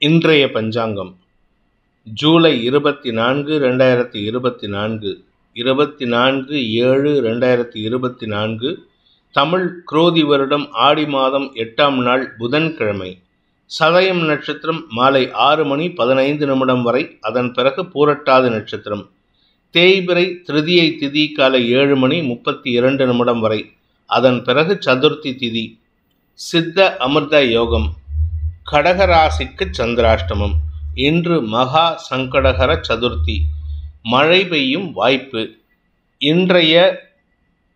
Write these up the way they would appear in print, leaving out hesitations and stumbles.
இன்றைய பஞ்சாங்கம் ஜூலை 24, 2024 24/7/2024 தமிழ் குரோதி வருடம் ஆடி மாதம் 8ஆம் நாள் புதன்கிழமை. சதயம் நட்சத்திரம் மாலை 6:15 வரை, அதன் பிறகு பூரட்டாதி நட்சத்திரம். தேய்பிறை திருதியை திதி காலை 7:32 வரை, அதன் பிறகு சதுர்த்தி திதி. சித்த அமிர்த யோகம். கடகராசிக்கு சந்திராஷ்டமம். இன்று மகா சங்கடகர சதுர்த்தி. மழை பெய்யும் வாய்ப்பு. இன்றைய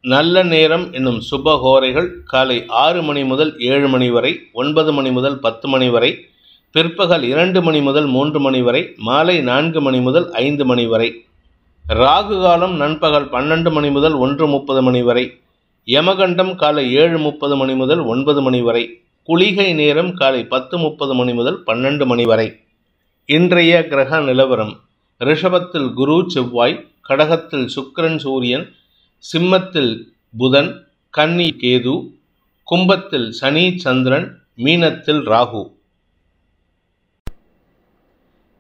நல்ல நேரம் என்னும் சுபகோரைகள் காலை 6 மணி முதல் 7 மணி வரை, 9 மணி முதல் 10 மணி வரை, பிற்பகல் 2 மணி முதல் 3 மணி வரை, மாலை 4 மணி முதல் 5 மணி வரை. ராகு காலம் நண்பகல் 12 மணி முதல் 1:30 மணி வரை. யமகண்டம் காலை 7:30 மணி முதல் 9 மணி வரை. குளிகை நேரம் காலை 10:30 மணி முதல் 12 மணி வரை. இன்றைய கிரக நிலவரம்: ரிஷபத்தில் குரு செவ்வாய், கடகத்தில் சுக்கிரன் சூரியன், சிம்மத்தில் புதன், கன்னி கேது, கும்பத்தில் சனி சந்திரன், மீனத்தில் ராகு.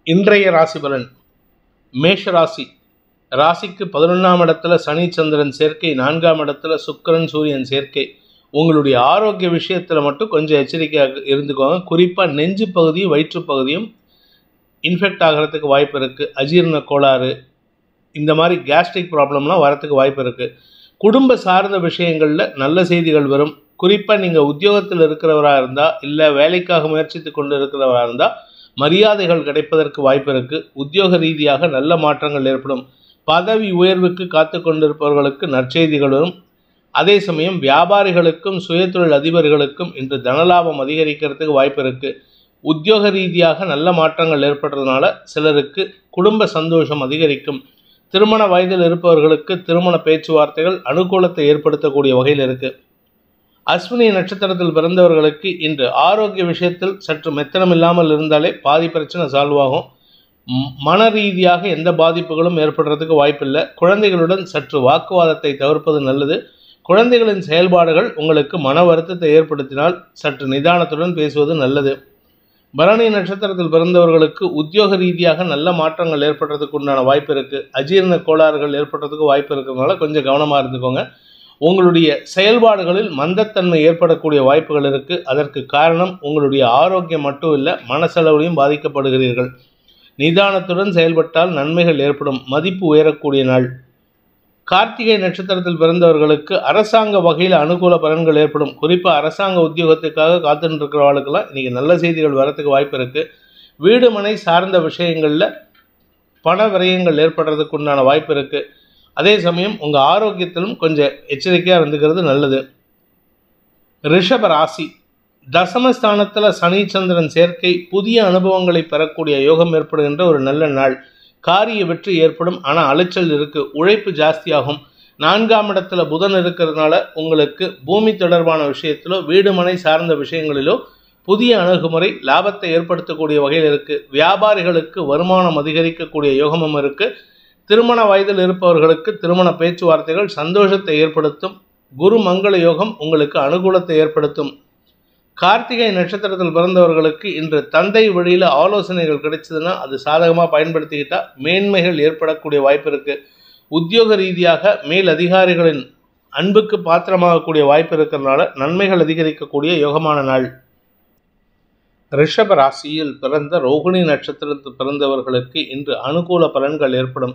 இன்றைய ராசி பலன்: மேஷ ராசி. ராசிக்கு 11ஆம் இடத்துல சனி சந்திரன் சேர்க்கை, 4ஆம் இடத்துல சுக்கிரன் சூரியன் சேர்க்கை. உங்களுடைய ஆரோக்கிய விஷயத்தில் மட்டும் கொஞ்சம் எச்சரிக்கையாக இருந்துக்கோங்க. குறிப்பாக நெஞ்சு பகுதியும் வயிற்று பகுதியும் இன்ஃபெக்ட் ஆகிறதுக்கு வாய்ப்பு இருக்குது. அஜீரண கோளாறு, இந்த மாதிரி கேஸ்ட்ரிக் ப்ராப்ளம்லாம் வரத்துக்கு வாய்ப்பு இருக்குது. குடும்ப சார்ந்த விஷயங்களில் நல்ல செய்திகள் வரும். குறிப்பாக நீங்கள் உத்தியோகத்தில் இருக்கிறவராக இருந்தால், இல்லை வேலைக்காக முயற்சித்து கொண்டு இருக்கிறவராக இருந்தால் மரியாதைகள் கிடைப்பதற்கு வாய்ப்பு இருக்குது. உத்தியோக ரீதியாக நல்ல மாற்றங்கள் ஏற்படும். பதவி உயர்வுக்கு காத்து கொண்டிருப்பவர்களுக்கு நற்செய்திகள் வரும். அதே சமயம் வியாபாரிகளுக்கும் சுயதொழில் அதிபர்களுக்கும் இன்று தனலாபம் அதிகரிக்கிறதுக்கு வாய்ப்பு இருக்குது. உத்தியோக ரீதியாக நல்ல மாற்றங்கள் ஏற்படுறதுனால சிலருக்கு குடும்ப சந்தோஷம் அதிகரிக்கும். திருமண வயதில் இருப்பவர்களுக்கு திருமண பேச்சுவார்த்தைகள் அனுகூலத்தை ஏற்படுத்தக்கூடிய வகையில் இருக்குது. அஸ்வினி நட்சத்திரத்தில் பிறந்தவர்களுக்கு இன்று ஆரோக்கிய விஷயத்தில் சற்று மெத்தனம் இல்லாமல் இருந்தாலே பாதி பிரச்சனை சால்வ் ஆகும். மன ரீதியாக எந்த பாதிப்புகளும் ஏற்படுறதுக்கு வாய்ப்பில்லை. குழந்தைகளுடன் சற்று வாக்குவாதத்தை தவிர்ப்பது நல்லது. குழந்தைகளின் செயல்பாடுகள் உங்களுக்கு மன வருத்தத்தை ஏற்படுத்தினால் சற்று நிதானத்துடன் பேசுவது நல்லது. பரணி நட்சத்திரத்தில் பிறந்தவர்களுக்கு உத்தியோக ரீதியாக நல்ல மாற்றங்கள் ஏற்படுறதுக்கு உண்டான வாய்ப்பு இருக்குது. அஜீரண கோளாறுகள் ஏற்படுறதுக்கு வாய்ப்பு இருக்கிறதுனால கொஞ்சம் கவனமாக இருந்துக்கோங்க. உங்களுடைய செயல்பாடுகளில் மந்தத்தன்மை ஏற்படக்கூடிய வாய்ப்புகள் இருக்குது. அதற்கு காரணம் உங்களுடைய ஆரோக்கியம் மட்டும் இல்லை, மனசளவிலையும் பாதிக்கப்படுகிறீர்கள். நிதானத்துடன் செயல்பட்டால் நன்மைகள் ஏற்படும். மதிப்பு உயரக்கூடிய நாள். கார்த்திகை நட்சத்திரத்தில் பிறந்தவர்களுக்கு அரசாங்க வகையில் அனுகூல பலன்கள் ஏற்படும். குறிப்பாக அரசாங்க உத்தியோகத்துக்காக காத்துட்டு இருக்கிறவர்களுக்கெல்லாம் இன்றைக்கி நல்ல செய்திகள் வரத்துக்கு வாய்ப்பு இருக்குது. வீடு மனை சார்ந்த விஷயங்களில் பண விரயங்கள் ஏற்படுறதுக்கு உண்டான வாய்ப்பு இருக்குது. அதே சமயம் உங்கள் ஆரோக்கியத்திலும் கொஞ்சம் எச்சரிக்கையாக இருந்துக்கிறது நல்லது. ரிஷப ராசி. தசமஸ்தானத்தில் சனி சந்திரன் சேர்க்கை புதிய அனுபவங்களை பெறக்கூடிய யோகம் ஏற்படுகின்ற ஒரு நல்ல நாள். காரிய வெற்றி ஏற்படும். ஆனால் அலைச்சல் இருக்குது, உழைப்பு ஜாஸ்தியாகும். 4ஆம் இடத்துல புதன் இருக்கிறதுனால உங்களுக்கு பூமி தொடர்பான விஷயத்திலோ வீடு மனை சார்ந்த விஷயங்களிலோ புதிய அணுகுமுறை லாபத்தை ஏற்படுத்தக்கூடிய வகையில் இருக்குது. வியாபாரிகளுக்கு வருமானம் அதிகரிக்கக்கூடிய யோகமும் இருக்குது. திருமண வயதில் இருப்பவர்களுக்கு திருமண பேச்சுவார்த்தைகள் சந்தோஷத்தை ஏற்படுத்தும். குரு மங்கள யோகம் உங்களுக்கு அனுகூலத்தை ஏற்படுத்தும். கார்த்திகை நட்சத்திரத்தில் பிறந்தவர்களுக்கு இன்று தந்தை வழியில் ஆலோசனைகள் கிடைச்சதுன்னா அது சாதகமாக பயன்படுத்திக்கிட்டால் மேன்மைகள் ஏற்படக்கூடிய வாய்ப்பு இருக்குது. உத்தியோக ரீதியாக மேல் அதிகாரிகளின் அன்புக்கு பாத்திரமாகக்கூடிய வாய்ப்பு இருக்கிறதுனால நன்மைகள் அதிகரிக்கக்கூடிய யோகமான நாள். ரிஷப ராசியில் பிறந்த ரோகிணி நட்சத்திரத்தில் பிறந்தவர்களுக்கு இன்று அனுகூல பலன்கள் ஏற்படும்.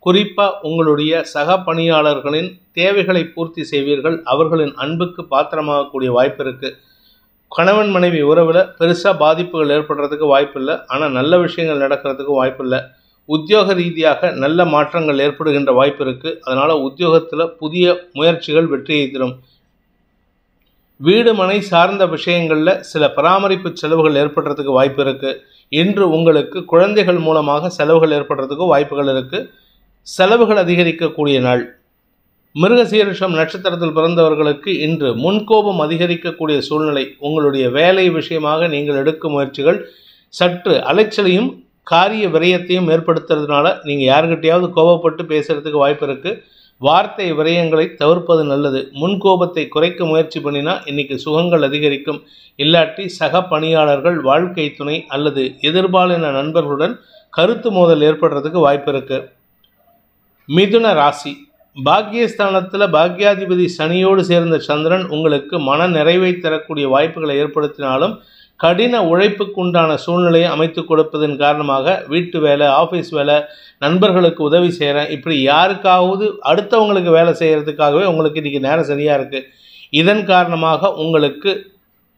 குறிப்பாக உங்களுடைய சக பணியாளர்களின் தேவைகளை பூர்த்தி செய்வீர்கள். அவர்களின் அன்புக்கு பாத்திரமாகக்கூடிய வாய்ப்பு இருக்குது. கணவன் மனைவி உறவில் பெருசாக பாதிப்புகள் ஏற்படுறதுக்கு வாய்ப்பில்லை. ஆனால் நல்ல விஷயங்கள் நடக்கிறதுக்கு வாய்ப்பில்லை. உத்தியோக ரீதியாக நல்ல மாற்றங்கள் ஏற்படுகின்ற வாய்ப்பு இருக்குது. அதனால் உத்தியோகத்தில் புதிய முயற்சிகள் வெற்றியை தரும். வீடு மனை சார்ந்த விஷயங்களில் சில பராமரிப்பு செலவுகள் ஏற்படுறதுக்கு வாய்ப்பு இருக்குது. இன்று உங்களுக்கு குழந்தைகள் மூலமாக செலவுகள் ஏற்படுறதுக்கு வாய்ப்புகள் இருக்குது. செலவுகள் அதிகரிக்கக்கூடிய நாள். மிருகசீரிஷம் நட்சத்திரத்தில் பிறந்தவர்களுக்கு இன்று முன்கோபம் அதிகரிக்கக்கூடிய சூழ்நிலை. உங்களுடைய வேலை விஷயமாக நீங்கள் எடுக்கும் முயற்சிகள் சற்று அலைச்சலையும் காரிய விரயத்தையும் ஏற்படுத்துறதுனால நீங்கள் யாருக்கிட்டையாவது கோபப்பட்டு பேசுகிறதுக்கு வாய்ப்பு இருக்குது. வார்த்தை விரயங்களை தவிர்ப்பது நல்லது. முன்கோபத்தை குறைக்க முயற்சி பண்ணினா இன்னைக்கு சுகங்கள் அதிகரிக்கும். இல்லாட்டி சக பணியாளர்கள், வாழ்க்கை துணை அல்லது எதிர்பாலின நண்பர்களுடன் கருத்து மோதல் ஏற்படுறதுக்கு வாய்ப்பு இருக்கு. மிதுன ராசி. பாக்கியஸ்தானத்தில் பாக்யாதிபதி சனியோடு சேர்ந்த சந்திரன் உங்களுக்கு மன நிறைவை தரக்கூடிய வாய்ப்புகளை ஏற்படுத்தினாலும் கடின உழைப்புக்கு உண்டான சூழ்நிலையை அமைத்து கொடுப்பதன் காரணமாக வீட்டு வேலை, ஆஃபீஸ் வேலை, நண்பர்களுக்கு உதவி செய்கிறேன், இப்படி யாருக்காவது அடுத்தவங்களுக்கு வேலை செய்கிறதுக்காகவே உங்களுக்கு இன்றைக்கி நேரம் சரியாக இருக்குது. இதன் காரணமாக உங்களுக்கு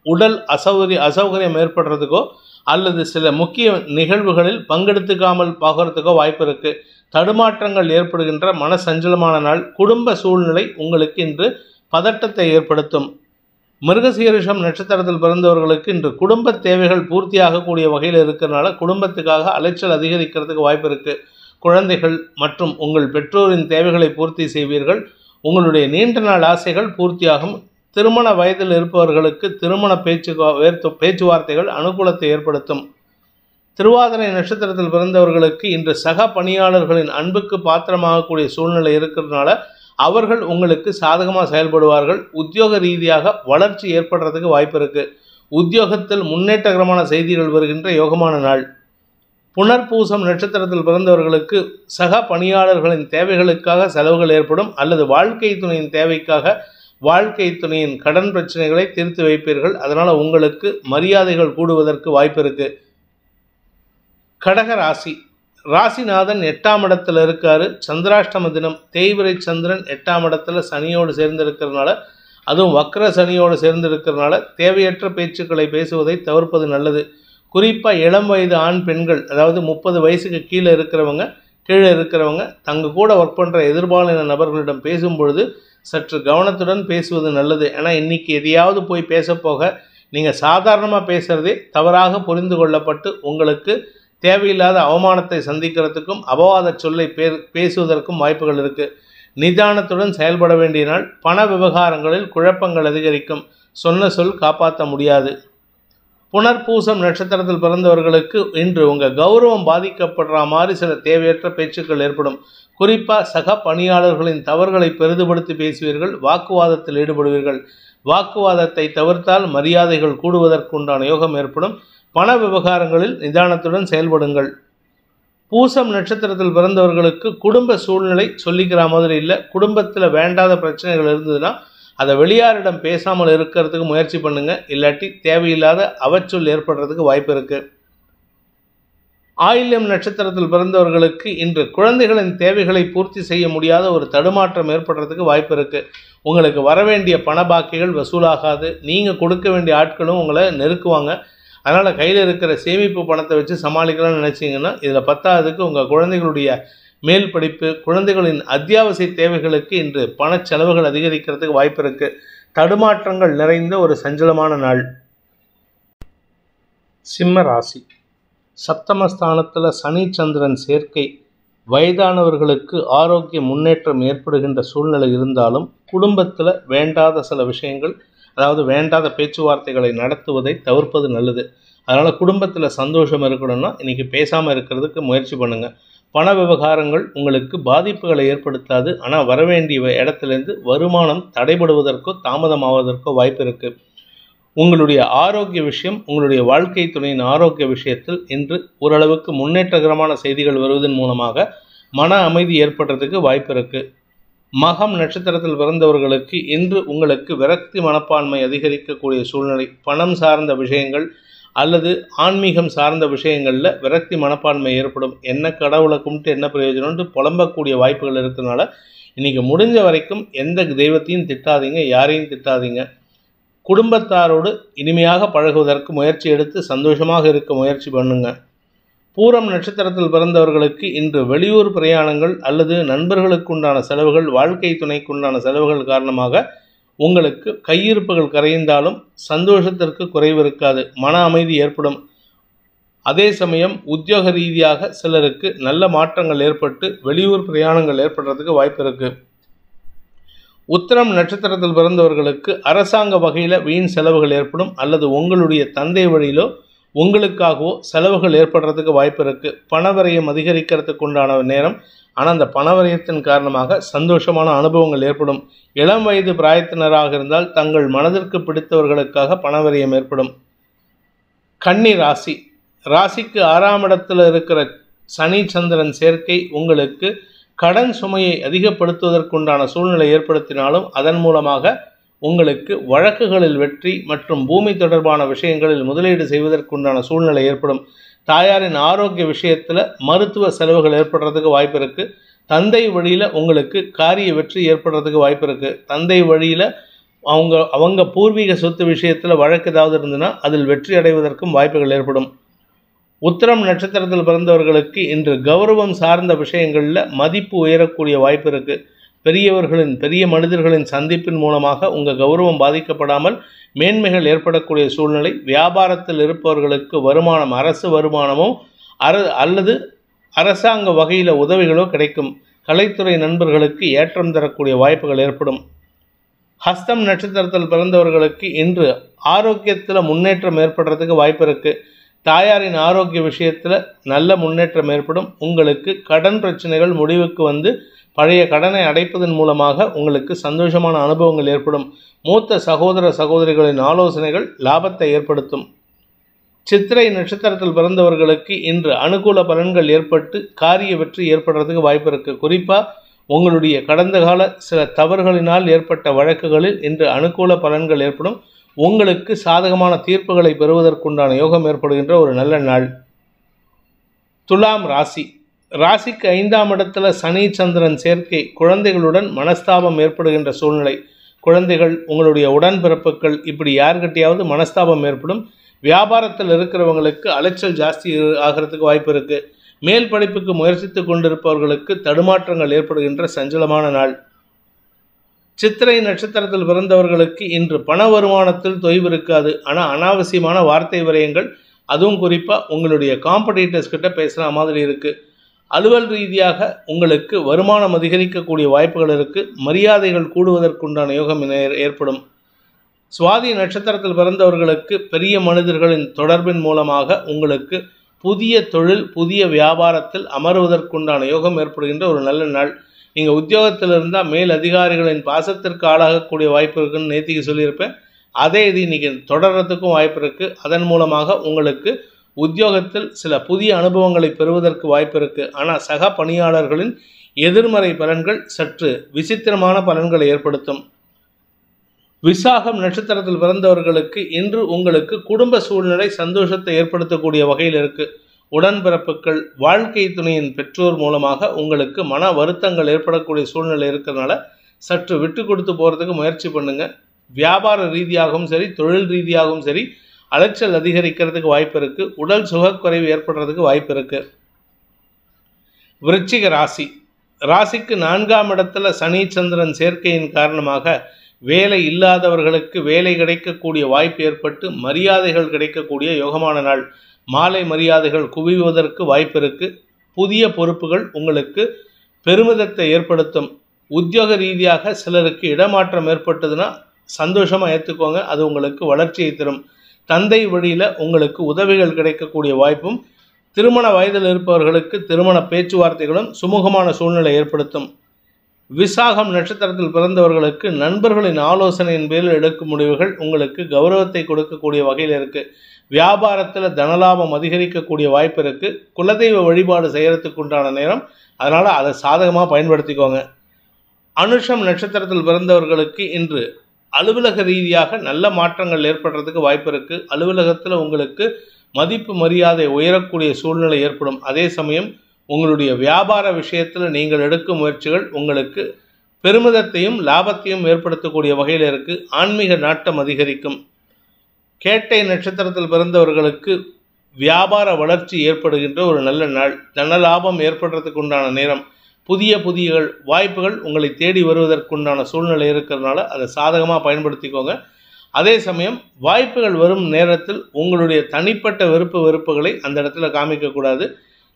உடல் அசௌகரியம் ஏற்படுறதுக்கோ அல்லது சில முக்கிய நிகழ்வுகளில் பங்கெடுத்துக்காமல் போகிறதுக்கோ வாய்ப்பு இருக்குது. தடுமாற்றங்கள் ஏற்படுகின்ற மனசஞ்சலமான நாள். குடும்ப சூழ்நிலை உங்களுக்கு இன்று பதட்டத்தை ஏற்படுத்தும். மிருகசீரிஷம் நட்சத்திரத்தில் பிறந்தவர்களுக்கு இன்று குடும்ப தேவைகள் பூர்த்தியாகக்கூடிய வகையில் இருக்கிறனால குடும்பத்துக்காக அலைச்சல் அதிகரிக்கிறதுக்கு வாய்ப்பு இருக்குது. குழந்தைகள் மற்றும் உங்கள் பெற்றோரின் தேவைகளை பூர்த்தி செய்வீர்கள். உங்களுடைய நீண்ட நாள் ஆசைகள் பூர்த்தியாகும். திருமண வயதில் இருப்பவர்களுக்கு திருமண பேச்சுவார்த்தைகள் அனுகூலத்தை ஏற்படுத்தும். திருவாதிரை நட்சத்திரத்தில் பிறந்தவர்களுக்கு இன்று சக பணியாளர்களின் அன்புக்கு பாத்திரமாகக்கூடிய சூழ்நிலை இருக்கிறதுனால அவர்கள் உங்களுக்கு சாதகமாக செயல்படுவார்கள். உத்தியோக ரீதியாக வளர்ச்சி ஏற்படுறதுக்கு வாய்ப்பு இருக்குது. உத்தியோகத்தில் முன்னேற்றகரமான செய்திகள் வருகின்ற யோகமான நாள். புனர்பூசம் நட்சத்திரத்தில் பிறந்தவர்களுக்கு சக பணியாளர்களின் தேவைகளுக்காக செலவுகள் ஏற்படும் அல்லது வாழ்க்கை துணையின் தேவைக்காக வாழ்க்கை துணையின் கடன் பிரச்சனைகளை தீர்த்து வைப்பீர்கள். அதனால் உங்களுக்கு மரியாதைகள் கூடுவதற்கு வாய்ப்பு இருக்குது. கடக ராசி. ராசிநாதன் 8ஆம் இடத்துல இருக்காரு. சந்திராஷ்டம தினம். தேய்பிரை சந்திரன் 8ஆம் இடத்துல சனியோடு சேர்ந்திருக்கிறதுனால, அதுவும் வக்ர சனியோடு சேர்ந்திருக்கிறதுனால தேவையற்ற பேச்சுக்களை பேசுவதை தவிர்ப்பது நல்லது. குறிப்பாக இளம் வயது ஆண் பெண்கள், அதாவது 30 வயசுக்கு கீழே இருக்கிறவங்க தங்க கூட ஒர்க் பண்ணுற எதிர்பாலின நபர்களிடம் பேசும்பொழுது சற்று கவனத்துடன் பேசுவது நல்லது. ஏன்னா இன்றைக்கி எதையாவது போய் பேச போக நீங்கள் சாதாரணமாக பேசுகிறதே தவறாக புரிந்து கொள்ளப்பட்டு உங்களுக்கு தேவையில்லாத அவமானத்தை சந்திக்கிறதுக்கும் அபவாத சொல்லை பேசுவதற்கும் வாய்ப்புகள் இருக்குது. நிதானத்துடன் செயல்பட வேண்டிய நாள். பண விவகாரங்களில் குழப்பங்கள் அதிகரிக்கும். சொன்ன சொல் காப்பாற்ற முடியாது. புனர்பூசம் நட்சத்திரத்தில் பிறந்தவர்களுக்கு இன்று உங்கள் கௌரவம் பாதிக்கப்படுற மாதிரி சில தேவையற்ற பேச்சுக்கள் ஏற்படும். குறிப்பாக சக பணியாளர்களின் தவறுகளை பெரிதுபடுத்தி பேசுவீர்கள். வாக்குவாதத்தில் ஈடுபடுவீர்கள். வாக்குவாதத்தை தவிர்த்தால் மரியாதைகள் கூடுவதற்குண்டான யோகம் ஏற்படும். பண விவகாரங்களில் நிதானத்துடன் செயல்படுங்கள். பூசம் நட்சத்திரத்தில் பிறந்தவர்களுக்கு குடும்ப சூழ்நிலை சொல்லிக்கிற மாதிரி இல்லை. குடும்பத்தில் வேண்டாத பிரச்சனைகள் இருந்ததுன்னா அதை வெளியாரிடம் பேசாமல் இருக்கிறதுக்கு முயற்சி பண்ணுங்கள். இல்லாட்டி தேவையில்லாத அவச்சொல் ஏற்படுறதுக்கு வாய்ப்பு இருக்குது. ஆயில்யம் நட்சத்திரத்தில் பிறந்தவர்களுக்கு இன்று குழந்தைகளின் தேவைகளை பூர்த்தி செய்ய முடியாத ஒரு தடுமாற்றம் ஏற்படுறதுக்கு வாய்ப்பு இருக்குது. உங்களுக்கு வரவேண்டிய பண பாக்கிகள் வசூலாகாது. நீங்கள் கொடுக்க வேண்டிய ஆட்களும் உங்களை நெருக்குவாங்க. அதனால் கையில் இருக்கிற சேமிப்பு பணத்தை வச்சு சமாளிக்கலாம்னு நினச்சிங்கன்னா இதில் பத்தாவதுக்கு உங்கள் குழந்தைகளுடைய மேல் படிப்பு, குழந்தைகளின் அத்தியாவசிய தேவைகளுக்கு இன்று பண செலவுகள் அதிகரிக்கிறதுக்கு வாய்ப்பு இருக்குது. தடுமாற்றங்கள் நிறைந்த ஒரு சஞ்சலமான நாள். சிம்ம ராசி. சப்தமஸ்தானத்தில் சனி சந்திரன் சேர்க்கை வயதானவர்களுக்கு ஆரோக்கிய முன்னேற்றம் ஏற்படுகின்ற சூழ்நிலை இருந்தாலும் குடும்பத்தில் வேண்டாத சில விஷயங்கள், அதாவது வேண்டாத பேச்சுவார்த்தைகளை நடத்துவதை தவிர்ப்பது நல்லது. அதனால் குடும்பத்தில் சந்தோஷம் இருக்கணும்னா இன்றைக்கி பேசாமல் இருக்கிறதுக்கு முயற்சி பண்ணுங்கள். பண விவகாரங்கள் உங்களுக்கு பாதிப்புகளை ஏற்படுத்தாது. ஆனால் வரவேண்டிய இடத்துலேருந்து வருமானம் தடைபடுவதற்கோ தாமதமாவதற்கோ வாய்ப்பு இருக்குது. உங்களுடைய ஆரோக்கிய விஷயம், உங்களுடைய வாழ்க்கை துணையின் ஆரோக்கிய விஷயத்தில் இன்று ஓரளவுக்கு முன்னேற்றகரமான செய்திகள் வருவதன் மூலமாக மன அமைதி ஏற்படுறதுக்கு வாய்ப்பு இருக்குது. மகம் நட்சத்திரத்தில் பிறந்தவர்களுக்கு இன்று உங்களுக்கு விரக்தி மனப்பான்மை அதிகரிக்கக்கூடிய சூழ்நிலை. பணம் சார்ந்த விஷயங்கள் அல்லது ஆன்மீகம் சார்ந்த விஷயங்களில் விரக்தி மனப்பான்மை ஏற்படும். என்ன கடவுளை கும்பிட்டு என்ன பிரயோஜனம்னு புலம்பக்கூடிய வாய்ப்புகள் இருக்கிறதுனால இன்றைக்கி முடிஞ்ச வரைக்கும் எந்த தெய்வத்தையும் திட்டாதீங்க, யாரையும் திட்டாதீங்க. குடும்பத்தாரோடு இனிமையாக பழகுவதற்கு முயற்சி எடுத்து சந்தோஷமாக இருக்க முயற்சி பண்ணுங்க. பூரம் நட்சத்திரத்தில் பிறந்தவர்களுக்கு இன்று வெளியூர் பிரயாணங்கள் அல்லது நண்பர்களுக்குண்டான செலவுகள், வாழ்க்கை துணைக்குண்டான செலவுகள் காரணமாக உங்களுக்கு கையிருப்புகள் கரைந்தாலும் சந்தோஷத்திற்கு குறைவு இருக்காது. மன அமைதி ஏற்படும். அதே சமயம் உத்தியோக ரீதியாக சிலருக்கு நல்ல மாற்றங்கள் ஏற்பட்டு வெளியூர் பிரயாணங்கள் ஏற்படுறதுக்கு வாய்ப்பு இருக்குது. உத்திரம் நட்சத்திரத்தில் பிறந்தவர்களுக்கு அரசாங்க வகையில் வீண் செலவுகள் ஏற்படும் அல்லது உங்களுடைய தந்தை வழியிலோ உங்களுக்காகவோ செலவுகள் ஏற்படுறதுக்கு வாய்ப்பு இருக்குது. பண விரயம் அதிகரிக்கிறதுக்கு உண்டான நேரம். ஆனால் அந்த பணவரியத்தின் காரணமாக சந்தோஷமான அனுபவங்கள் ஏற்படும். இளம் வயது பிராயத்தினராக இருந்தால் தங்கள் மனதிற்கு பிடித்தவர்களுக்காக பணவரியம் ஏற்படும். கன்னி ராசி. ராசிக்கு 6ஆம் இடத்தில் இருக்கிற சனி சந்திரன் சேர்க்கை உங்களுக்கு கடன் சுமையை அதிகப்படுத்துவதற்குண்டான சூழ்நிலை ஏற்படுத்தினாலும் அதன் மூலமாக உங்களுக்கு வழக்குகளில் வெற்றி மற்றும் பூமி தொடர்பான விஷயங்களில் முதலீடு செய்வதற்குண்டான சூழ்நிலை ஏற்படும். தாயாரின் ஆரோக்கிய விஷயத்தில் மருத்துவ செலவுகள் ஏற்படுறதுக்கு வாய்ப்பு இருக்குது. தந்தை வழியில் உங்களுக்கு காரிய வெற்றி ஏற்படுறதுக்கு வாய்ப்பு இருக்குது. தந்தை வழியில் அவங்க பூர்வீக சொத்து விஷயத்தில் வழக்கு ஏதாவது இருந்ததுன்னா அதில் வெற்றி அடைவதற்கும் வாய்ப்புகள் ஏற்படும். உத்திரம் நட்சத்திரத்தில் பிறந்தவர்களுக்கு இன்று கௌரவம் சார்ந்த விஷயங்களில் மதிப்பு உயரக்கூடிய வாய்ப்பு இருக்குது. பெரிய மனிதர்களின் சந்திப்பின் மூலமாக உங்கள் கௌரவம் பாதிக்கப்படாமல் மேன்மைகள் ஏற்படக்கூடிய சூழ்நிலை. வியாபாரத்தில் இருப்பவர்களுக்கு வருமானம், அரசு வருமானமோ அல்லது அரசாங்க வகையில் உதவிகளோ கிடைக்கும். கலைத்துறை நண்பர்களுக்கு ஏற்றம் தரக்கூடிய வாய்ப்புகள் ஏற்படும். ஹஸ்தம் நட்சத்திரத்தில் பிறந்தவர்களுக்கு இன்று ஆரோக்கியத்தில் முன்னேற்றம் ஏற்படுறதுக்கு வாய்ப்பு இருக்குது. தாயாரின் ஆரோக்கிய விஷயத்தில் நல்ல முன்னேற்றம் ஏற்படும். உங்களுக்கு கடன் பிரச்சனைகள் முடிவுக்கு வந்து பழைய கடனை அடைப்பதன் மூலமாக உங்களுக்கு சந்தோஷமான அனுபவங்கள் ஏற்படும். மூத்த சகோதர சகோதரிகளின் ஆலோசனைகள் லாபத்தை ஏற்படுத்தும். சித்திரை நட்சத்திரத்தில் பிறந்தவர்களுக்கு இன்று அனுகூல பலன்கள் ஏற்பட்டு காரிய வெற்றி ஏற்படுறதுக்கு வாய்ப்பு இருக்குது. குறிப்பாக உங்களுடைய கடந்த கால சில தவறுகளினால் ஏற்பட்ட வழக்குகளில் இன்று அனுகூல பலன்கள் ஏற்படும். உங்களுக்கு சாதகமான தீர்ப்புகளை பெறுவதற்குண்டான யோகம் ஏற்படுகின்ற ஒரு நல்ல நாள். துலாம் ராசி. ராசிக்கு 5ஆம் இடத்துல சனி சந்திரன் சேர்க்கை குழந்தைகளுடன் மனஸ்தாபம் ஏற்படுகின்ற சூழ்நிலை. குழந்தைகள், உங்களுடைய உடன்பிறப்புகள், இப்படி யார்கிட்டையாவது மனஸ்தாபம் ஏற்படும். வியாபாரத்தில் இருக்கிறவங்களுக்கு அலைச்சல் ஜாஸ்தி ஆகிறதுக்கு வாய்ப்பு இருக்குது. மேல் படிப்புக்கு முயற்சித்து கொண்டிருப்பவர்களுக்கு தடுமாற்றங்கள் ஏற்படுகின்ற சஞ்சலமான நாள். சித்திரை நட்சத்திரத்தில் பிறந்தவர்களுக்கு இன்று பண வருமானத்தில் தொய்வு இருக்காது. ஆனால் அனாவசியமான வார்த்தை விரயங்கள், அதுவும் குறிப்பாக உங்களுடைய காம்படிட்டர்ஸ் கிட்ட பேசுகிற மாதிரி இருக்குது. அலுவல் ரீதியாக உங்களுக்கு வருமானம் அதிகரிக்கக்கூடிய வாய்ப்புகள் இருக்குது. மரியாதைகள் கூடுவதற்குண்டான யோகம் ஏற்படும். சுவாதி நட்சத்திரத்தில் பிறந்தவர்களுக்கு பெரிய மனிதர்களின் தொடர்பின் மூலமாக உங்களுக்கு புதிய தொழில், புதிய வியாபாரத்தில் அமர்வதற்குண்டான யோகம் ஏற்படுகின்ற ஒரு நல்ல நாள். நீங்கள் உத்தியோகத்தில் இருந்தால் மேல் அதிகாரிகளின் பாசத்திற்கு ஆளாகக்கூடிய வாய்ப்பு இருக்குன்னு நேத்திக்கு சொல்லியிருப்பேன். அதே இது இன்றைக்கி தொடர்றதுக்கும் வாய்ப்பு இருக்குது. அதன் மூலமாக உங்களுக்கு உத்தியோகத்தில் சில புதிய அனுபவங்களை பெறுவதற்கு வாய்ப்பு இருக்குது. ஆனால் சக பணியாளர்களின் எதிர்மறை பலன்கள் சற்று விசித்திரமான பலன்களை ஏற்படுத்தும். விசாகம் நட்சத்திரத்தில் பிறந்தவர்களுக்கு இன்று உங்களுக்கு குடும்ப சூழ்நிலை சந்தோஷத்தை ஏற்படுத்தக்கூடிய வகையில் இருக்குது. உடன்பிறப்புகள், வாழ்க்கை துணையின் பெற்றோர் மூலமாக உங்களுக்கு மன வருத்தங்கள் ஏற்படக்கூடிய சூழ்நிலை இருக்கிறதுனால சற்று விட்டு கொடுத்து போகிறதுக்கு முயற்சி பண்ணுங்கள். வியாபார ரீதியாகவும் சரி, தொழில் ரீதியாகவும் சரி, அலைச்சல் அதிகரிக்கிறதுக்கு வாய்ப்பு இருக்குது. உடல் சுகக்குறைவு ஏற்படுறதுக்கு வாய்ப்பு இருக்குது. விருச்சிக ராசி. ராசிக்கு 4ஆம் இடத்துல சனி சந்திரன் சேர்க்கையின் காரணமாக வேலை இல்லாதவர்களுக்கு வேலை கிடைக்கக்கூடிய வாய்ப்பு ஏற்பட்டு மரியாதைகள் கிடைக்கக்கூடிய யோகமான நாள். மாலை மரியாதைகள் குவிவதற்கு வாய்ப்பு இருக்குது. புதிய பொறுப்புகள் உங்களுக்கு பெருமிதத்தை ஏற்படுத்தும். உத்தியோக ரீதியாக சிலருக்கு இடமாற்றம் ஏற்பட்டதுன்னா சந்தோஷமாக ஏற்றுக்கோங்க. அது உங்களுக்கு வளர்ச்சியை தரும். தந்தை வழியில் உங்களுக்கு உதவிகள் கிடைக்கக்கூடிய வாய்ப்பும், திருமண வயதில் இருப்பவர்களுக்கு திருமண பேச்சுவார்த்தைகளும் சுமூகமான சூழ்நிலை ஏற்படுத்தும். விசாகம் நட்சத்திரத்தில் பிறந்தவர்களுக்கு நண்பர்களின் ஆலோசனையின் பேரில் எடுக்கும் முடிவுகள் உங்களுக்கு கௌரவத்தை கொடுக்கக்கூடிய வகையில் இருக்குது. வியாபாரத்தில் தனலாபம் அதிகரிக்கக்கூடிய வாய்ப்பு இருக்குது. குலதெய்வ வழிபாடு செய்கிறதுக்கு உண்டான நேரம், அதனால் அதை சாதகமாக பயன்படுத்திக்கோங்க. அனுஷம் நட்சத்திரத்தில் பிறந்தவர்களுக்கு இன்று அலுவலக ரீதியாக நல்ல மாற்றங்கள் ஏற்படுறதுக்கு வாய்ப்பு இருக்குது. அலுவலகத்தில் உங்களுக்கு மதிப்பு மரியாதை உயரக்கூடிய சூழ்நிலை ஏற்படும். அதே சமயம் உங்களுடைய வியாபார விஷயத்தில் நீங்கள் எடுக்கும் முயற்சிகள் உங்களுக்கு பெருமிதத்தையும் லாபத்தையும் ஏற்படுத்தக்கூடிய வகையில் இருக்குது. ஆன்மீக நாட்டம் அதிகரிக்கும். கேட்டை நட்சத்திரத்தில் பிறந்தவர்களுக்கு வியாபார வளர்ச்சி ஏற்படுகின்ற ஒரு நல்ல நாள். தன லாபம் ஏற்படுறதுக்கு உண்டான நேரம். புதிய வாய்ப்புகள் உங்களை தேடி வருவதற்குண்டான சூழ்நிலை இருக்கிறதுனால அதை சாதகமாக பயன்படுத்திக்கோங்க. அதே சமயம் வாய்ப்புகள் வரும் நேரத்தில் உங்களுடைய தனிப்பட்ட வெறுப்புகளை அந்த இடத்துல காமிக்கக்கூடாது.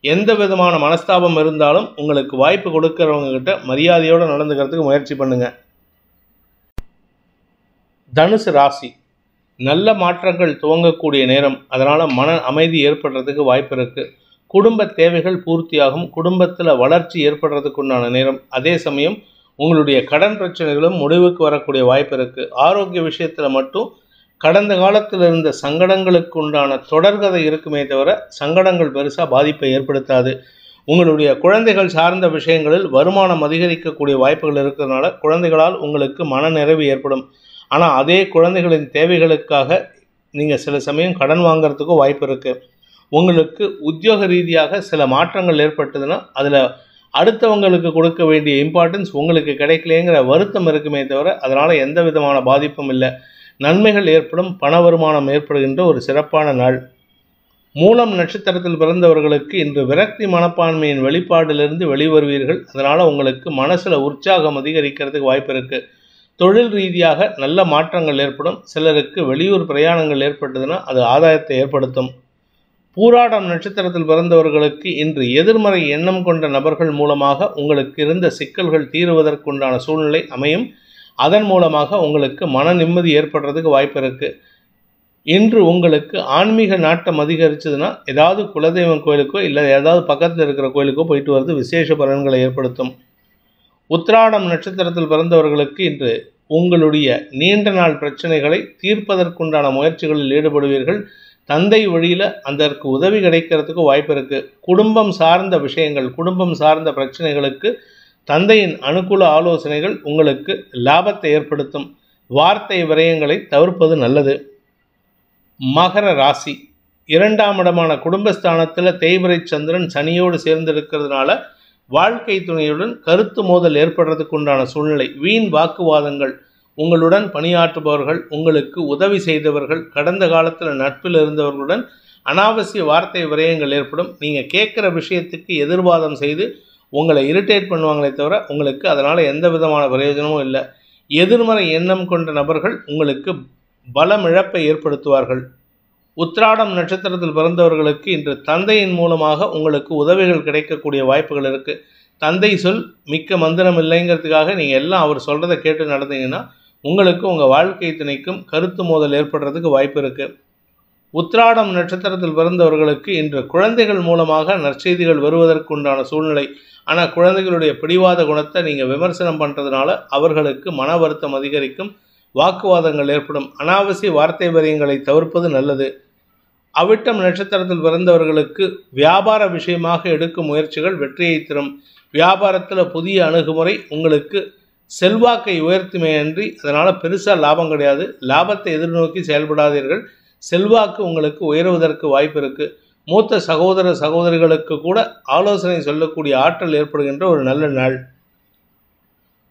எந்த விதமான மனஸ்தாபம் இருந்தாலும் உங்களுக்கு வாய்ப்பு கொடுக்கிறவங்க கிட்ட மரியாதையோடு நடந்துக்கிறதுக்கு முயற்சி பண்ணுங்க. தனுசு ராசி. நல்ல மாற்றங்கள் துவங்கக்கூடிய நேரம். அதனால் மன அமைதி ஏற்படுறதுக்கு வாய்ப்பு இருக்குது. குடும்ப தேவைகள் பூர்த்தியாகும். குடும்பத்தில் வளர்ச்சி ஏற்படுறதுக்கு உண்டான நேரம். அதே சமயம் உங்களுடைய கடன் பிரச்சனைகளும் முடிவுக்கு வரக்கூடிய வாய்ப்பு இருக்குது. ஆரோக்கிய விஷயத்தில் மட்டும் கடந்த காலத்தில் இருந்த சங்கடங்களுக்கு உண்டான தொடர்கதை இருக்குமே தவிர சங்கடங்கள் பெருசாக பாதிப்பை ஏற்படுத்தாது. உங்களுடைய குழந்தைகள் சார்ந்த விஷயங்களில் வருமானம் அதிகரிக்கக்கூடிய வாய்ப்புகள் இருக்கிறதுனால குழந்தைகளால் உங்களுக்கு மன நிறைவு ஏற்படும். ஆனால் அதே குழந்தைகளின் தேவைகளுக்காக நீங்கள் சில சமயம் கடன் வாங்கிறதுக்கும் வாய்ப்பு இருக்குது. உங்களுக்கு உத்தியோக ரீதியாக சில மாற்றங்கள் ஏற்பட்டதுன்னா அதில் அடுத்தவங்களுக்கு கொடுக்க வேண்டிய இம்பார்ட்டன்ஸ் உங்களுக்கு கிடைக்கலைங்கிற வருத்தம் இருக்குமே தவிர அதனால் எந்த விதமான பாதிப்பும் இல்லை. நன்மைகள் ஏற்படும். பண வருமானம் ஏற்படுகின்ற ஒரு சிறப்பான நாள். மூலம் நட்சத்திரத்தில் பிறந்தவர்களுக்கு இன்று விரக்தி மனப்பான்மையின் வெளிப்பாடிலிருந்து வெளிவருவீர்கள். அதனால் உங்களுக்கு மனசில் உற்சாகம் அதிகரிக்கிறதுக்கு வாய்ப்பு இருக்குது. தொழில் ரீதியாக நல்ல மாற்றங்கள் ஏற்படும். சிலருக்கு வெளியூர் பிரயாணங்கள் ஏற்பட்டதுன்னா அது ஆதாயத்தை ஏற்படுத்தும். பூராடம் நட்சத்திரத்தில் பிறந்தவர்களுக்கு இன்று எதிர்மறை எண்ணம் கொண்ட நபர்கள் மூலமாக உங்களுக்கு இருந்த சிக்கல்கள் தீருவதற்குண்டான சூழ்நிலை அமையும். அதன் மூலமாக உங்களுக்கு மன நிம்மதி ஏற்படுறதுக்கு வாய்ப்பு இருக்குது. இன்று உங்களுக்கு ஆன்மீக நாட்டம் அதிகரிச்சதுன்னா ஏதாவது குலதெய்வம் கோயிலுக்கோ இல்லை ஏதாவது பக்கத்தில் இருக்கிற கோயிலுக்கோ போயிட்டு வருது விசேஷ பலன்களை ஏற்படுத்தும். உத்திராடம் நட்சத்திரத்தில் பிறந்தவர்களுக்கு இன்று உங்களுடைய நீண்ட நாள் பிரச்சனைகளை தீர்ப்பதற்குண்டான முயற்சிகளில் ஈடுபடுவீர்கள். தந்தை வழியில் அதற்கு உதவி கிடைக்கிறதுக்கு வாய்ப்பு இருக்குது. குடும்பம் சார்ந்த விஷயங்கள், குடும்பம் சார்ந்த பிரச்சனைகளுக்கு தந்தையின் அனுகூல ஆலோசனைகள் உங்களுக்கு லாபத்தை ஏற்படுத்தும். வார்த்தை விரயங்களை தவிர்ப்பது நல்லது. மகர ராசி. 2ஆம் இடமான குடும்பஸ்தானத்தில் தேய்பிறை சந்திரன் சனியோடு சேர்ந்திருக்கிறதுனால வாழ்க்கை துணையுடன் கருத்து மோதல் ஏற்படுறதுக்கு உண்டான சூழ்நிலை. வீண் வாக்குவாதங்கள். உங்களுடன் பணியாற்றுபவர்கள், உங்களுக்கு உதவி செய்தவர்கள், கடந்த காலத்தில் நட்பில் இருந்தவர்களுடன் அனாவசிய வார்த்தை விரயங்கள் ஏற்படும். நீங்கள் கேட்குற விஷயத்துக்கு எதிர்வாதம் செய்து உங்களை இரிட்டேட் பண்ணுவாங்களே தவிர உங்களுக்கு அதனால் எந்த விதமான பிரயோஜனமும் இல்லை. எதிர்மறை எண்ணம் கொண்ட நபர்கள் உங்களுக்கு பலமிழப்பை ஏற்படுத்துவார்கள். உத்திராடம் நட்சத்திரத்தில் பிறந்தவர்களுக்கு இன்று தந்தையின் மூலமாக உங்களுக்கு உதவிகள் கிடைக்கக்கூடிய வாய்ப்புகள் இருக்குது. தந்தை சொல் மிக்க மந்திரம் இல்லைங்கிறதுக்காக நீங்கள் எல்லாம் அவர் சொல்கிறத கேட்டு நடந்தீங்கன்னா உங்களுக்கு உங்கள் வாழ்க்கை துணைக்கும் கருத்து மோதல் ஏற்படுறதுக்கு வாய்ப்பு இருக்குது. உத்திராடம் நட்சத்திரத்தில் பிறந்தவர்களுக்கு இன்று குழந்தைகள் மூலமாக நற்செய்திகள் வருவதற்கு உண்டான சூழ்நிலை. ஆனால் குழந்தைகளுடைய பிடிவாத குணத்தை நீங்கள் விமர்சனம் பண்ணுறதுனால அவர்களுக்கு மன வருத்தம் அதிகரிக்கும். வாக்குவாதங்கள் ஏற்படும். அனாவசிய வார்த்தை விரயங்களை தவிர்ப்பது நல்லது. அவிட்டம் நட்சத்திரத்தில் பிறந்தவர்களுக்கு வியாபார விஷயமாக எடுக்கும் முயற்சிகள் வெற்றியை தரும். வியாபாரத்தில் புதிய அணுகுமுறை உங்களுக்கு செல்வாக்கை உயர்த்துமே அன்றி அதனால் பெருசாக லாபம் கிடையாது. லாபத்தை எதிர்நோக்கி செயல்படாதீர்கள். செல்வாக்கு உங்களுக்கு உயர்வதற்கு வாய்ப்பு இருக்குது. மூத்த சகோதர சகோதரிகளுக்கு கூட ஆலோசனை சொல்லக்கூடிய ஆற்றல் ஏற்படுகின்ற ஒரு நல்ல நாள்.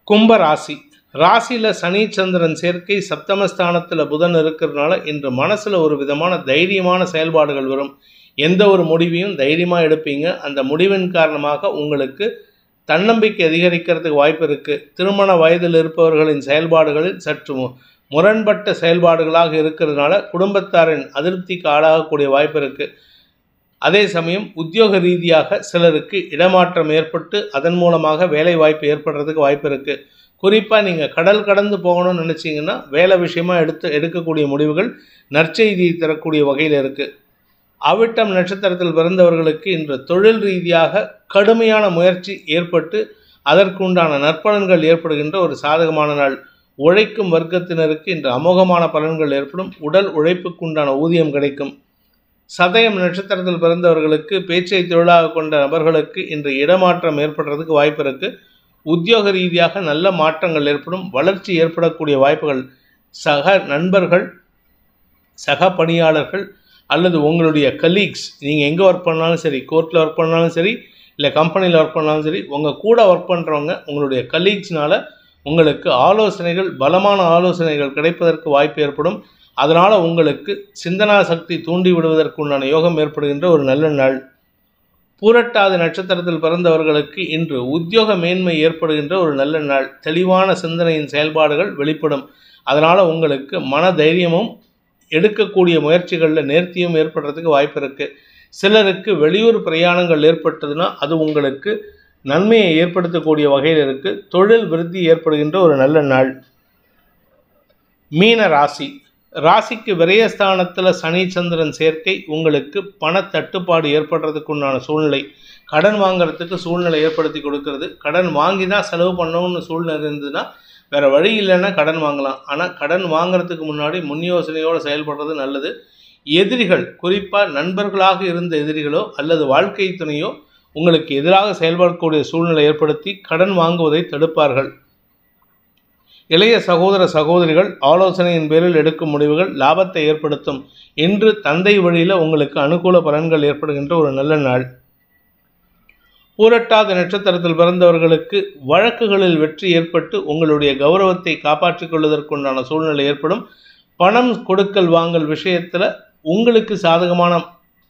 கும்ப ராசி. ராசியில் சனி சந்திரன் சேர்க்கை, சப்தமஸ்தானத்தில் புதன் இருக்கிறதுனால இன்று மனசில் ஒரு விதமான தைரியமான செயல்பாடுகள் வரும். எந்த ஒரு முடிவையும் தைரியமாக எடுப்பீங்க. அந்த முடிவின் காரணமாக உங்களுக்கு தன்னம்பிக்கை அதிகரிக்கிறதுக்கு வாய்ப்பு இருக்குது. திருமண வயதில் இருப்பவர்களின் செயல்பாடுகளில் சற்று முரண்பட்ட செயல்பாடுகளாக இருக்கிறதுனால குடும்பத்தாரின் அதிருப்திக்கு ஆளாகக்கூடிய வாய்ப்பு இருக்குது. அதே சமயம் உத்தியோக ரீதியாக சிலருக்கு இடமாற்றம் ஏற்பட்டு அதன் மூலமாக வேலை வாய்ப்பு ஏற்படுறதுக்கு வாய்ப்பு இருக்குது. குறிப்பாக நீங்கள் கடல் கடந்து போகணும்னு நினச்சிங்கன்னா வேலை விஷயமாக எடுக்கக்கூடிய முடிவுகள் நற்செய்தியை தரக்கூடிய வகையில் இருக்குது. அவிட்டம் நட்சத்திரத்தில் பிறந்தவர்களுக்கு இன்று தொழில் ரீதியாக கடுமையான முயற்சி ஏற்பட்டு அதற்குண்டான நற்பலன்கள் ஏற்படுகின்ற ஒரு சாதகமான நாள். உழைக்கும் வர்க்கத்தினருக்கு இன்று அமோகமான பலன்கள் ஏற்படும். உடல் உழைப்புக்குண்டான ஊதியம் கிடைக்கும். சதயம் நட்சத்திரத்தில் பிறந்தவர்களுக்கு பேச்சை தொழிலாக கொண்ட நபர்களுக்கு இன்று இடமாற்றம் ஏற்படுறதுக்கு வாய்ப்பு இருக்குது. உத்தியோக ரீதியாக நல்ல மாற்றங்கள் ஏற்படும். வளர்ச்சி ஏற்படக்கூடிய வாய்ப்புகள். சக நண்பர்கள், சக பணியாளர்கள் அல்லது உங்களுடைய கலீக்ஸ், நீங்கள் எங்கே ஒர்க் பண்ணாலும் சரி, கோர்ட்டில் ஒர்க் பண்ணாலும் சரி, இல்லை கம்பெனியில் ஒர்க் பண்ணாலும் சரி, உங்கள் கூட ஒர்க் பண்ணுறவங்க உங்களுடைய கலீக்ஸ்னால் உங்களுக்கு ஆலோசனைகள், பலமான ஆலோசனைகள் கிடைப்பதற்கு வாய்ப்பு ஏற்படும். அதனால் உங்களுக்கு சிந்தனா சக்தி தூண்டி விடுவதற்குண்டான யோகம் ஏற்படுகின்ற ஒரு நல்ல நாள். பூரட்டாதி நட்சத்திரத்தில் பிறந்தவர்களுக்கு இன்று உத்தியோக மேன்மை ஏற்படுகின்ற ஒரு நல்ல நாள். தெளிவான சிந்தனையின் செயல்பாடுகள் வெளிப்படும். அதனால் உங்களுக்கு மன தைரியமும் எடுக்கக்கூடிய முயற்சிகளில் நேர்த்தியும் ஏற்படுறதுக்கு வாய்ப்பு இருக்குது. சிலருக்கு வெளியூர் பிரயாணங்கள் ஏற்பட்டதுன்னா அது உங்களுக்கு நன்மையை ஏற்படுத்தக்கூடிய வகையில் இருக்குது. தொழில் விருத்தி ஏற்படுகின்ற ஒரு நல்ல நாள். மீன ராசி. ராசிக்கு விரயஸ்தானத்தில் சனி சந்திரன் சேர்க்கை உங்களுக்கு பண தட்டுப்பாடு ஏற்படுறதுக்கு உண்டான சூழ்நிலை, கடன் வாங்குறதுக்கு சூழ்நிலை ஏற்படுத்தி கொடுக்கறது. கடன் வாங்கி தான் செலவு பண்ணணும்னு சூழ்நிலை இருந்ததுன்னா வேறு வழி இல்லைன்னா கடன் வாங்கலாம். ஆனால் கடன் வாங்குறதுக்கு முன்னாடி முன் யோசனையோடு செயல்படுறது நல்லது. எதிரிகள், குறிப்பாக நண்பர்களாக இருந்த எதிரிகளோ அல்லது வாழ்க்கை துணையோ உங்களுக்கு எதிராக செயல்படக்கூடிய சூழ்நிலை ஏற்படுத்தி கடன் வாங்குவதை தடுப்பார்கள். இளைய சகோதர சகோதரிகள் ஆலோசனையின் பேரில் எடுக்கும் முடிவுகள் லாபத்தை ஏற்படுத்தும். இன்று தந்தை வழியில் உங்களுக்கு அனுகூல பலன்கள் ஏற்படுகின்ற ஒரு நல்ல நாள். பூரட்டாதி நட்சத்திரத்தில் பிறந்தவர்களுக்கு வழக்குகளில் வெற்றி ஏற்பட்டு உங்களுடைய கௌரவத்தை காப்பாற்றிக் கொள்வதற்குண்டான சூழ்நிலை ஏற்படும். பணம் கொடுக்கல் வாங்கல் விஷயத்தில் உங்களுக்கு சாதகமான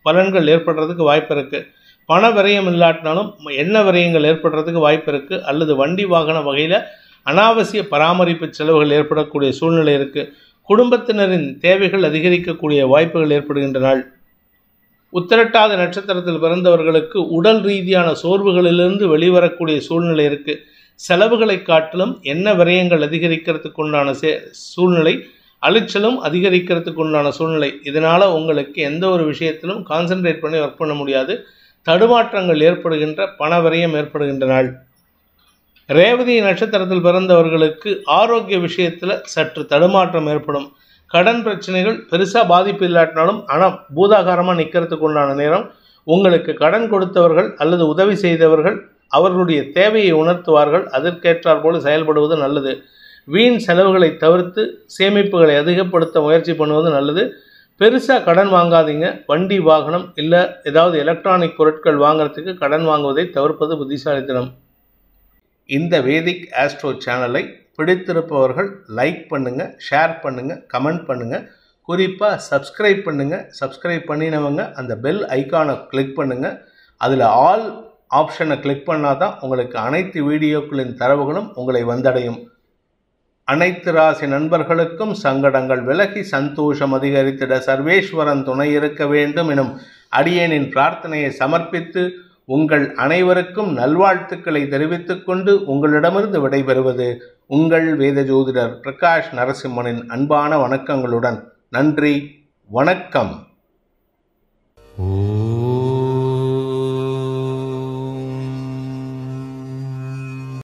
பலன்கள் ஏற்படுறதுக்கு வாய்ப்பு இருக்குது. பண விரயம் இல்லாட்டினாலும் எண்ண விரயங்கள் ஏற்படுறதுக்கு வாய்ப்பு இருக்குது. அல்லது வண்டி வாகன வகையில் அனாவசிய பராமரிப்பு செலவுகள் ஏற்படக்கூடிய சூழ்நிலை இருக்குது. குடும்பத்தினரின் தேவைகள் அதிகரிக்கக்கூடிய வாய்ப்புகள் ஏற்படுகின்ற நாள். உத்திரட்டாதி நட்சத்திரத்தில் பிறந்தவர்களுக்கு உடல் ரீதியான சோர்வுகளிலிருந்து வெளிவரக்கூடிய சூழ்நிலை இருக்குது. செலவுகளை காட்டிலும் என்ன விரயங்கள் அதிகரிக்கிறதுக்கு உண்டான சூழ்நிலை, அலைச்சலும் அதிகரிக்கிறதுக்கு உண்டான சூழ்நிலை. இதனால் உங்களுக்கு எந்த ஒரு விஷயத்திலும் கான்சன்ட்ரேட் பண்ணி ஒர்க் பண்ண முடியாது. தடுமாற்றங்கள் ஏற்படுகின்ற பண விரயம் ஏற்படுகின்ற நாள். ரேவதி நட்சத்திரத்தில் பிறந்தவர்களுக்கு ஆரோக்கிய விஷயத்தில் சற்று தடுமாற்றம் ஏற்படும். கடன் பிரச்சனைகள் பெருசாக பாதிப்பு இல்லாட்டினாலும் ஆனால் பூதாகாரமாக நிற்கிறதுக்கு உண்டான நேரம். உங்களுக்கு கடன் கொடுத்தவர்கள் அல்லது உதவி செய்தவர்கள் அவர்களுடைய தேவையை உணர்த்துவார்கள். அதற்கேற்றாற் போல செயல்படுவது நல்லது. வீண் செலவுகளை தவிர்த்து சேமிப்புகளை அதிகப்படுத்த முயற்சி பண்ணுவது நல்லது. பெருசாக கடன் வாங்காதீங்க. வண்டி வாகனம் இல்லை ஏதாவது எலக்ட்ரானிக் பொருட்கள் வாங்குறதுக்கு கடன் வாங்குவதை தவிர்ப்பது புத்திசாலித்தனம். இந்த வேதிக் ஆஸ்ட்ரோ சேனலை பிடித்திருப்பவர்கள் லைக் பண்ணுங்கள், ஷேர் பண்ணுங்கள், கமெண்ட் பண்ணுங்கள். குறிப்பாக சப்ஸ்கிரைப் பண்ணுங்கள். சப்ஸ்கிரைப் பண்ணினவங்க அந்த பெல் ஐக்கானை கிளிக் பண்ணுங்கள். அதில் ஆல் ஆப்ஷனை கிளிக் பண்ணால் தான் உங்களுக்கு அனைத்து வீடியோக்களின் தரவுகளும் உங்களை வந்தடையும். அனைத்து ராசி நண்பர்களுக்கும் சங்கடங்கள் விலகி சந்தோஷம் அதிகரித்திட சர்வேஸ்வரன் துணை இருக்க வேண்டும் எனும் அடியேனின் பிரார்த்தனையை சமர்ப்பித்து உங்கள் அனைவருக்கும் நல்வாழ்த்துக்களை தெரிவித்துக் கொண்டு உங்களிடமிருந்து விடைபெறுவது உங்கள் வேத ஜோதிடர் பிரகாஷ் நரசிம்மனின் அன்பான வணக்கங்களுடன். நன்றி, வணக்கம்.